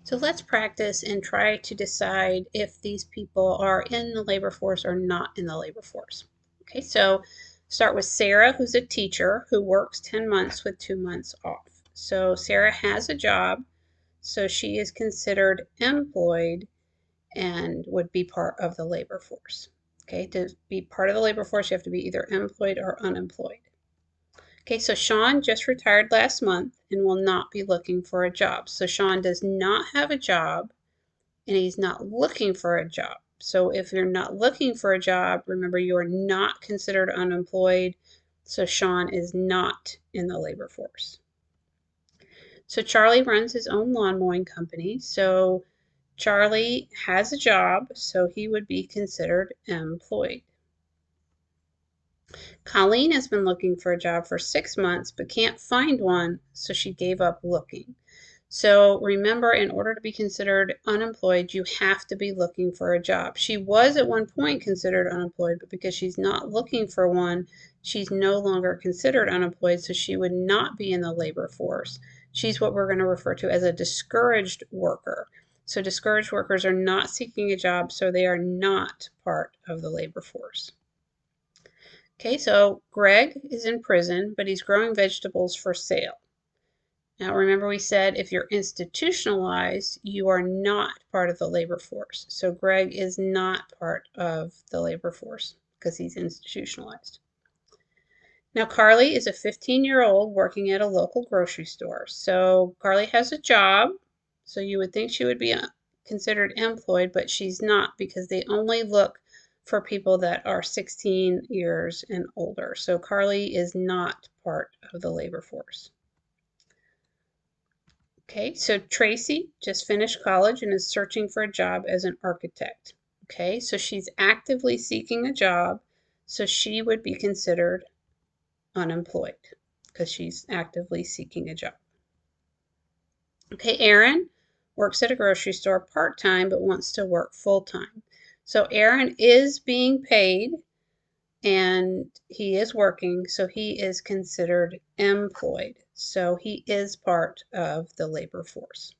So let's practice and try to decide if these people are in the labor force or not in the labor force. Okay, so start with Sarah, who's a teacher who works 10 months with 2 months off. So Sarah has a job, so she is considered employed and would be part of the labor force. Okay, to be part of the labor force, you have to be either employed or unemployed. Okay, so Sean just retired last month and will not be looking for a job. So Sean does not have a job and he's not looking for a job. So if you're not looking for a job, remember you are not considered unemployed. So Sean is not in the labor force. So Charlie runs his own lawn mowing company. So Charlie has a job, so he would be considered employed. Colleen has been looking for a job for 6 months but can't find one, so she gave up looking. So remember, in order to be considered unemployed, you have to be looking for a job. She was at one point considered unemployed, but because she's not looking for one, she's no longer considered unemployed, so she would not be in the labor force. She's what we're going to refer to as a discouraged worker. So discouraged workers are not seeking a job, so they are not part of the labor force. Okay, so Greg is in prison, but he's growing vegetables for sale. Now, remember we said if you're institutionalized, you are not part of the labor force. So Greg is not part of the labor force because he's institutionalized. Now, Carly is a 15-year-old working at a local grocery store. So Carly has a job, so you would think she would be considered employed, but she's not because they only look for people that are 16 years and older. So Carly is not part of the labor force. Okay, so Tracy just finished college and is searching for a job as an architect. Okay, so she's actively seeking a job, so she would be considered unemployed because she's actively seeking a job. Okay, Aaron works at a grocery store part-time but wants to work full-time. So Aaron is being paid and he is working, so he is considered employed. So he is part of the labor force.